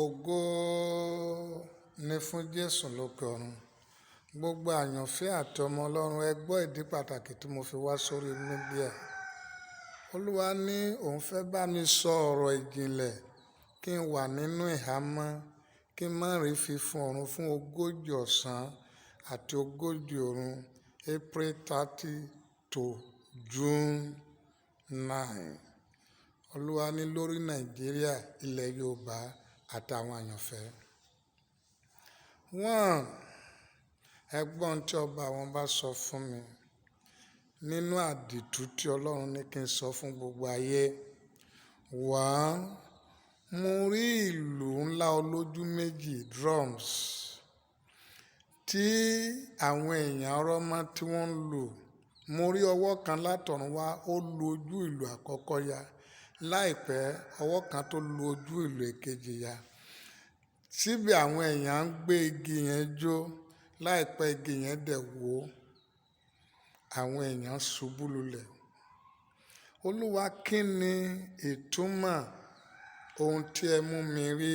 Ògo ni fún Jésù lókè ọ̀run. Gbogbo àyànfẹ́ àti ọmọ Ọlọ́run, ẹ gbọ́ ìdí pàtàkì tí mo fi wá sórí mídíà. Olúwa ní òun fẹ́ bá mi sọ ọ̀rọ̀ ìjìnlẹ̀ kí n wà nínú ìhámọ́, kí n má rí fífún ọ̀run fún 40 ọ̀sán àti 40 òru, April 30 to June 9. Olúwa ní lórí Nàìjíríà, ilẹ̀ Yorùbá àtàwọn àyànfẹ́. Ẹgbọ́n tí ọba àwọn bá sọ fún mi nínú àdìtú tí Ọlọ́run ní kí n sọ fún gbogbo ayé. Mo rí ìlú ńlá olójú méjì, drums, tí àwọn èèyàn ọrọ́mọ tí wọ́n ń lò. Mo rí ọwọ́ kan látọ̀run wá, ó lu ojú ìlú àkọ́kọ́ ya. Láìpẹ́, ọwọ́ kan tó lu ojú ìlú èkejì ya. Síbi àwọn èèyàn ń gbé igi yẹn jó. Láìpẹ́ igi yẹn dẹ̀ wó. Àwọn èèyàn ṣubú lulẹ̀. Olúwa, kí ni ìtumọ̀ ohun tí ẹ mú mi rí?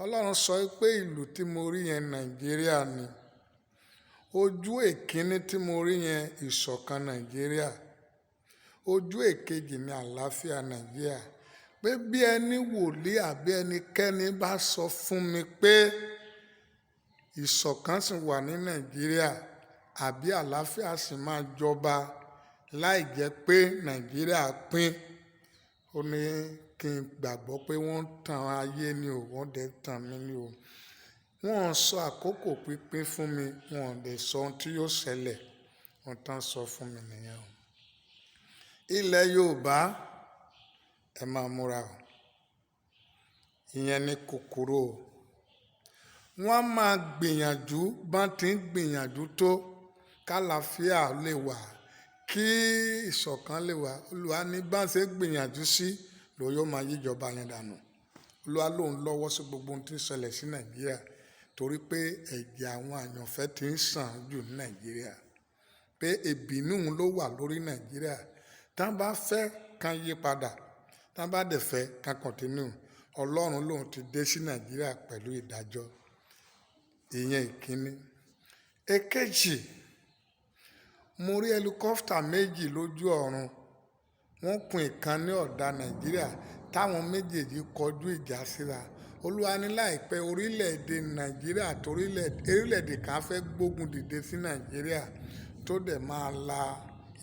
Ọlọ́run sọ pé ìlú tí mo rí yẹn Nàìjíríà ni. Ojú èkíní tí mo rí yẹn ìṣọ̀kan Nàìjíríà. Ojú èkejì ni àlàáfíà Nàìjíríà. Pé bí ẹni wòlíì àbí ẹnikẹ́ni bá sọ fún mi pé ìṣọ̀kan sì wà ní Nàìjíríà àbí àlàáfíà sì máa jọba láì jẹ́ pé Nàìjíríà pín, ó ní kí n gbàgbọ́ pé wọ́n tan ayé ni o, wọ́n dẹ̀ tan mí ni o. Wọ́n sọ àkókò pínpín fún mi, wọ́n dẹ̀ sọ ohun tí yóò ṣẹlẹ̀, wọ́n tán sọ fún mi nìyẹn o. Ilẹ̀ Yorùbá, ẹ máa múra o. Ìyẹn ni kòkòrò. Wọ́n máa gbìyànjú bá ti ń gbìyànjú tó kálàáfíà lè wà, kí ìṣọ̀kan lè wà. Olúwa ní bá ṣe gbìyànjú sí ló yóò máa yíjọba yẹn dànù. Olúwa lòun lọ́wọ́ sí gbogbo ohun tí ń ṣẹlẹ̀ sí Nàìjíríà torí pé ẹ̀jẹ̀ àwọn àyànfẹ́ ti ń sàn jù ní Nàìjíríà. Pé ìbínú ló wà lórí Nàìjíríà. Tá bá fẹ́ kan yí padà, tá bá dẹ̀ fẹ́ kan kọ̀ntínú. Ọlọ́run lòun ti dé sí Nàìjíríà pẹ̀lú ìdájọ́. Ìyẹn ìkíní. Èkejì, mo rí hẹlikọ́pítà méjì lójú ọ̀run. Wọ́n kun ìkan ní ọ̀dà Nàìjíríà, táwọn méjèèjì kọjú ìjà síra. Olúwa ní láìpẹ́ orílẹ̀-èdè Nàìjíríà àti orílẹ̀-èdè kan fẹ́ gbógun dìde sí Nàìjíríà tó dẹ̀ máa la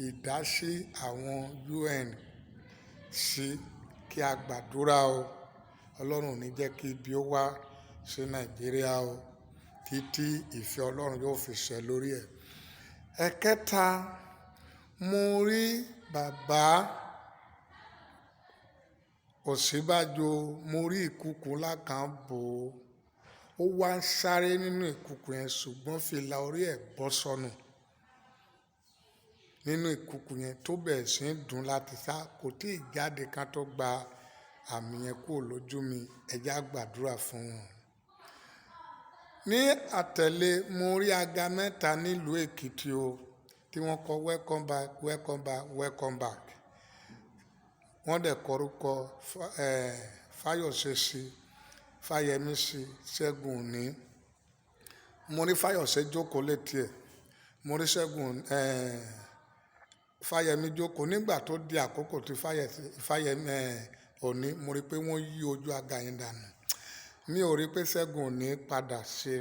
ìdásí àwọn UN sí kí a gbàdúrà o. Ọlọ́run ò ní jẹ́ kí ibi ó wá sí Nàìjíríà o, títí ìfẹ́ Ọlọ́run yóò fi ṣẹ lórí ẹ̀. Ẹ̀kẹta, mo rí bàbá Ọ̀ṣínbàjò, mo rí ìkùkù ńlá kan bò ó. Ó wá ń sáré nínú ìkùkù yẹn ṣùgbọ́n fìlà orí ẹ̀ bọ́ sọnù. Nínú ìkùkù yẹn tó bẹ̀rẹ̀ sí ń dùn láti sá, kò tí ì jáde ká tó gba àmì yẹn kúrò lójú mi. Ẹ jẹ́ á gbàdúrà fún wọn. Ní àtẹ̀lé, mo rí aga mẹ́ta nílùú Èkìtì o, tí wọ́n kọ welcome back, welcome back, welcome back. Wọ́n dẹ̀ kọrúkọ Fáyọ̀ṣe sí, Fáyẹmí sí, Ṣẹ́gun Òní. Mo rí Fáyọ̀ṣe jókòó létí ẹ̀. Mo rí Fáyẹmí jókòó. Nígbà tó di àkókò tí Fáyẹmí Òní, mo rí pé wọ́n yí ojú aga yẹn dànù. Mi ò rí pé Ṣẹ́gun Òní padà ṣe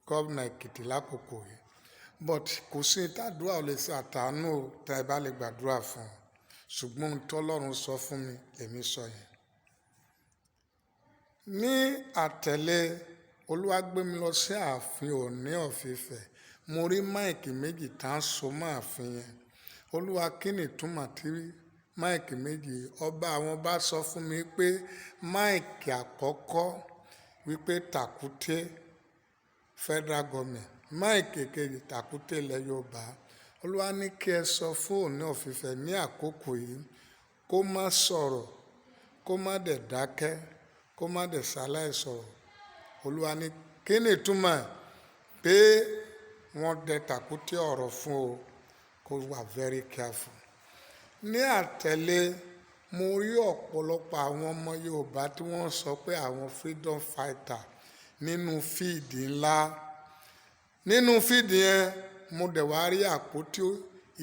gómìnà Èkìtì lákòókò yìí. But kò sí tàdúrà ò lè ṣe àtàánú tẹ́ ẹ bá lè gbàdúrà fún un. Ṣùgbọ́n ohun tí Ọlọ́run sọ fún mi, èmi sọ yẹn. Ní àtẹ̀lé, Olúwa gbé mi lọ sí ààfin Ọọ̀ni of Ifẹ̀. Mo rí máìkì méjì tá ń so mọ́ ààfin yẹn. Olúwa, kí ni ìtumọ̀ tí máìkì méjì? Ọba àwọn bá sọ fún mi pé máìkì àkọ́kọ́ wípé Tàkúté federal government, máìkì kejì Tàkúté ilẹ̀ Yorùbá. Olúwa ní kí ẹ sọ fún Ọọ̀ni of Ifẹ̀ ní àkókò yìí kó má sọ̀rọ̀, kó má dẹ̀ dákẹ́, kó má dẹ̀ ṣaláì sọ̀rọ̀. Olúwa ní kí ni ìtumọ̀ pé wọ́n dẹ Tàkúté ọ̀rọ̀ fún o, kó wà very careful. Ní àtẹ̀lé, mo rí ọ̀pọ̀lọpọ̀ àwọn ọmọ Yorùbá tí wọ́n sọ pé àwọn freedom fighter nínú fíìdì ńlá. Nínú fíìdì yẹn mo dẹ̀ wá rí àpótí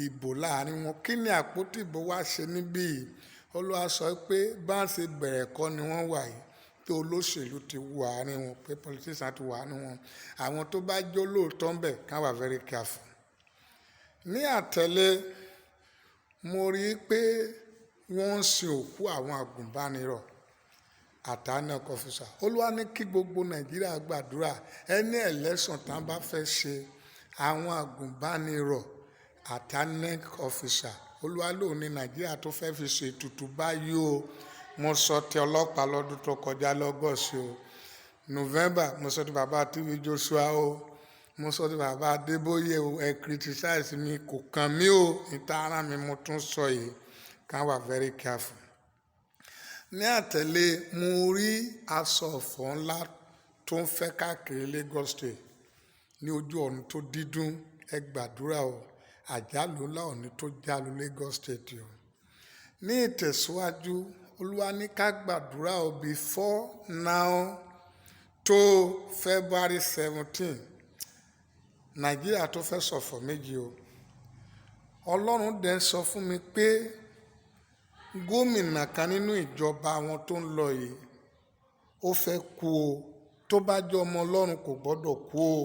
ìbò láàrin wọn. Kí ni àpótí ìbò wá ṣe níbí yìí? Olúwa sọ pé bá ń ṣe bẹ̀rẹ̀ kọ́ ni wọ́n wà yìí, pé olóṣèlú ti wà àárín wọn, pé politician ti wà àárín wọn. Àwọn tó bá jó lóòótọ́ ń bẹ̀ ká wà very careful. Ní àtẹ̀lé mo rí i pé wọ́n ń sin òkú àwọn àgùnbánirọ̀ àtàná kọfíṣà. Olúwa ní kí gbogbo Nàìjíríà gbàdúrà ẹni ẹlẹ́sàn tá bá fẹ́ ṣe àwọn àgùnbánirọ̀ àtàná kọfíṣà. Olúwa lòun ní Nàìjíríà tó fẹ́ fi ṣe ètùtù báyìí o. Mo sọ ti ọlọ́pàá lọ́dún tó kọjá lọ́gọ́sì o. November mo sọ ti bàbá TV Joshua o. Mo sọ ti bàbá Adeboye o. Ẹ criticize mi kò kàn mí o. Ìta ara mi mo tún sọ yìí. Can wà very careful. Ní àtẹ̀lé mo rí aṣọ ọ̀fọ̀ ńlá tó ń fẹ́ káàkiri Lagos State ní ojú ọ̀run tó dídùn. Ẹ gbàdúrà o. Àjálù ńlá ọ̀ní tó jálu Lagos State o. Ní ìtẹ̀síwájú Olúwa ní ká gbàdúrà o before now tó February 17 Nàìjíríà tó fẹ́ ṣọ̀fọ̀ méjì o. Ọlọ́run dẹ̀ sọ fún mi pé gómìnà kan nínú ìjọba wọn tó ń lọ yìí ó fẹ́ kú o. Tó bá jẹ́ ọmọ Ọlọ́run kò gbọ́dọ̀ kú o.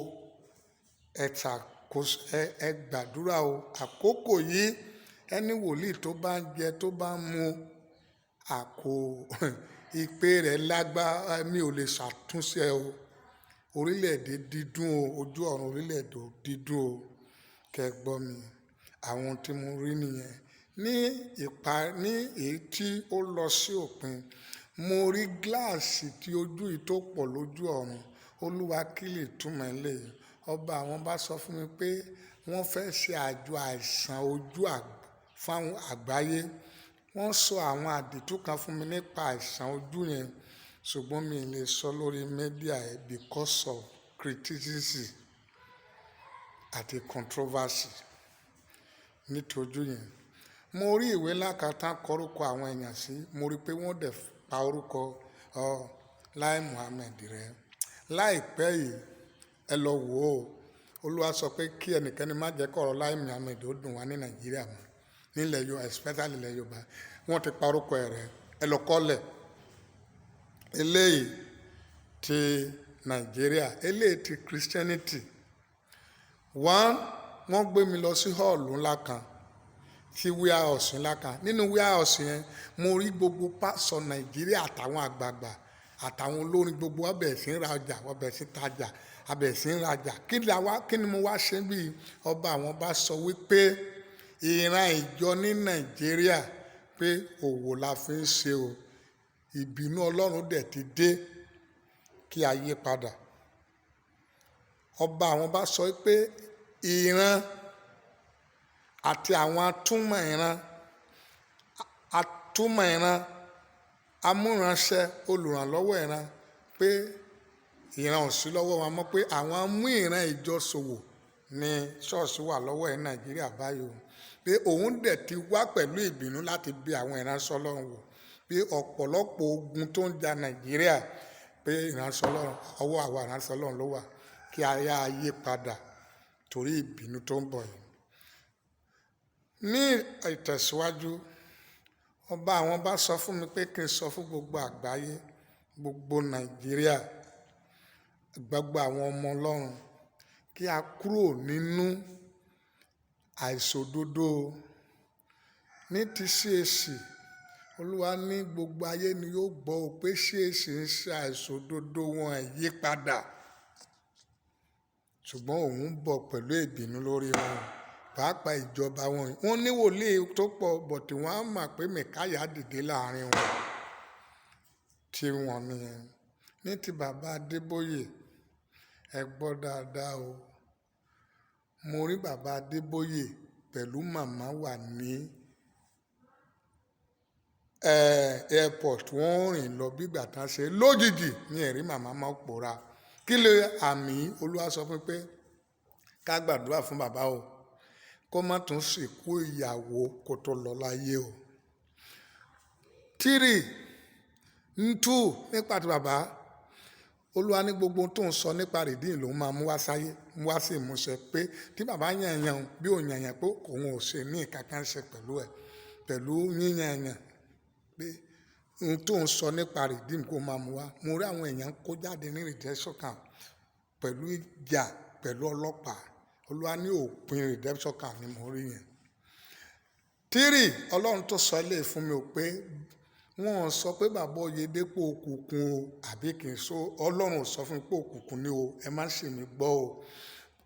Ẹ gbàdúrà o. Àkókò yìí ẹni wòlíì tó bá ń jẹ tó bá ń mu ìpè rẹ̀ lágbára, mi ò lè ṣàtúnṣe o. Orílẹ̀-èdè dídùn o. Ojú ọ̀run orílẹ̀-èdè dídùn o. Kẹ́ gbọ́ mi. Àwọn tí mo rí nìyẹn. Ní èyí tí ó lọ sí òpin mo rí gíláàsì tí ojú yìí tó pọ̀ lójú ọ̀run. Olúwa kí lè túmọ̀ eléyìí. Ọba àwọn bá sọ fún mi pé wọ́n fẹ́ ṣe àjọ àìsàn ojú fún àgbáyé. Wọ́n sọ àwọn àdìtú kan fún mi nípa àìsàn ojú yẹn ṣùgbọ́n mi ò lè sọ lórí media because of criticism àti controversy nítorí ojú yẹn. Mo rí ìwé ńlá kan tán kọ orúkọ àwọn èèyàn sí. Mo rí pé wọ́n dẹ̀ pa orúkọ Lai Muhammed rẹ̀. Láìpẹ́ yìí ẹ lọ wò ó. Olúwa sọ pé kí ẹnikẹ́ni má jẹ́ kọ̀rọ̀ Lai Muhammed ó dùn wá ní Nàìjíríà mọ́. Nílẹ̀ Yorùbá especially ilẹ̀ Yorùbá wọ́n ti pa orúkọ rẹ̀. Ẹ lọ kọ́lẹ̀. Eléyìí ti Nàìjíríà, eléyìí ti Christianity. Wọ́n gbé mi lọ sí hall ńlá kan, sí warehouse ńlá kan. Nínú warehouse yẹn mo rí gbogbo pásọ Nàìjíríà àtàwọn àgbààgbà àtàwọn olórin gbogbo wọ́n bẹ̀rẹ̀ sí ń ra ọjà, wọ́n bẹ̀rẹ̀ sí ń tajà, a bẹ̀rẹ̀ sí ń rajà. Kí ni mo wá ṣe bí? Ọba àwọn bá sọ wípé ìran ìjọ ní Nàìjíríà pé òwò la fi ń ṣe o. Ìbínú Ọlọ́run dẹ̀ ti dé kí a yí padà. Ọba àwọn bá sọ pé ìran àti àwọn atúmọ̀ ìran amúránṣẹ́ olùrànlọ́wọ́ ìran pé ìran ò sí lọ́wọ́ wọn mọ́, pé àwọn mú ìran ìjọ ṣòwò ní ṣọ́ọ̀ṣì wà lọ́wọ́ ẹ̀ Nàìjíríà báyìí o. Pé òun dẹ̀ ti wá pẹ̀lú ìbínú láti bí àwọn ìránṣẹ́ Ọlọ́run wò. Pé ọ̀pọ̀lọpọ̀ ogun tó ń ja Nàìjíríà pé ìránṣẹ́ Ọlọ́run, ọwọ́ àwa ìránṣẹ́ Ọlọ́run ló wà kí a yá ayé padà torí ìbínú tó ń bọ̀ yìí. Ní ìtẹ̀síwájú ọba àwọn bá sọ fún mi pé kí n sọ fún gbogbo àgbáyé, gbogbo Nàìjíríà, gbogbo àwọn ọmọ Ọlọ́run kí a kúrò nínú àìṣòdodo. Ní ti CAC Olúwa ní gbogbo ayé ni yóò gbọ́ pé CAC ń ṣe àìṣòdodo wọn yí padà ṣùgbọ́n òun bọ̀ pẹ̀lú ìbínú lórí wọn pàápàá ìjọba wọn. Wọ́n ní wòlíì tó pọ̀ bọ̀tí wọ́n á mọ̀ pé mẹ̀káyà dìde láàrin wọn tí wọ́n nìyẹn. Ní ti bàbá Adébóyè ẹ gbọ́ dáadáa o. Mo rí bàbá Adébóyè pẹ̀lú màmá wà ní airport. Wọ́n rìn lọ bí ìgbà tán ṣe lójijì ní ẹ̀rí màmá máa pòórá. Kí ló àmì? Olúwa sọ fún pé ká gbàdúrà fún bàbá o kó má tún sìnkú ìyàwó kó tó lọ láyé o. tírì ntú nípa ti bàbá Olúwa ní gbogbo tó ń sọ nípa rìdíìn lòun máa mú wá sáyé, mú wá sí ìmúṣẹ, pé tí bàbá yànyàn bí ò yànyàn pé òun ò ṣe ní ìkankan ṣe pẹ̀lú ẹ̀, pẹ̀lú yíyànyàn pé ohun tó ń sọ nípa rìdíìn kó máa mú wá. Mo rí àwọn èèyàn kó jáde ní redemption camp pẹ̀lú ìjà pẹ̀lú ọlọ́pàá. Olúwa ní òpin redemption camp ni mo rí yẹn. tírì Ọlọ́run tó sọ ilé fún mi ò pé wọ́n sọ pé bàbá Oyèdépò òkùnkùn o àbí kì í so. Ọlọ́run sọ fún mi pé òkùnkùn ni o, ẹ má ṣe mí gbọ́ o.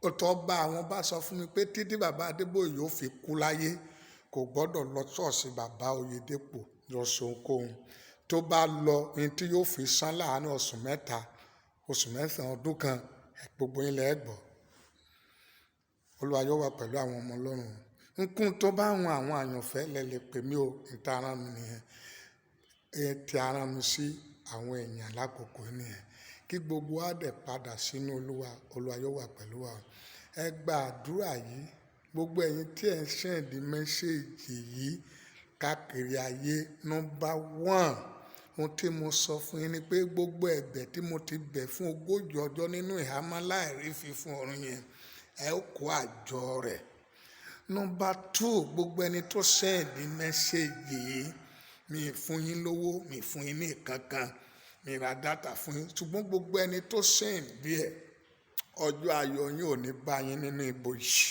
Ọ̀tọ̀ bá àwọn bá sọ fún mi pé títí bàbá Adébóyè yóò fi kú láyé kò gbọ́dọ̀ lọ ṣọ́ọ̀ṣì bàbá Oyèdépò lọ ṣohunkóhun. Tó bá lọ ní tí yóò fi san láàárín oṣù mẹ́ta, oṣù mẹ́sàn-án, ọdún kan, gbogbo ilẹ̀ ẹ gbọ́. Olúwa yóò wà pẹ̀lú àwọn ọmọ Ọlọ́run. Nkún tó bá wọn àwọn àyànfẹ́ lẹ́lẹ̀ pè mí o, níta ara mi nìyẹn. Ti ara mi sí àwọn èèyàn lákòókò nìyẹn. Kí gbogbo wa dẹ̀ padà sínú Olúwa. Olúwa yóò wà pẹ̀lú wa. Ẹ gba àdúrà yìí. Gbogbo ẹ̀yin tí ẹ ń sẹ́ǹdì mẹ́sẹ̀gì yìí káàkiri ayé. Number 1, ohun tí mo sọ fún yín ni pé gbogbo ẹ̀bẹ̀ tí mo ti bẹ̀ fún 40 ọjọ́ nínú ìhámọ́ láìrí fífún ọ̀run yẹn, ẹ ó kó àjọ rẹ̀. Number 2, gbogbo ẹni tó sẹ́ǹdì mẹ́sẹ̀gì yìí, mi fún yín lówó, mi fún yín ní ìkankan, mi ra dátà fún yín, ṣùgbọ́n gbogbo ẹni tó sẹ́ǹdì ẹ̀, ọjọ́ ayọ̀ yín ò ní bá yín nínú ibojì.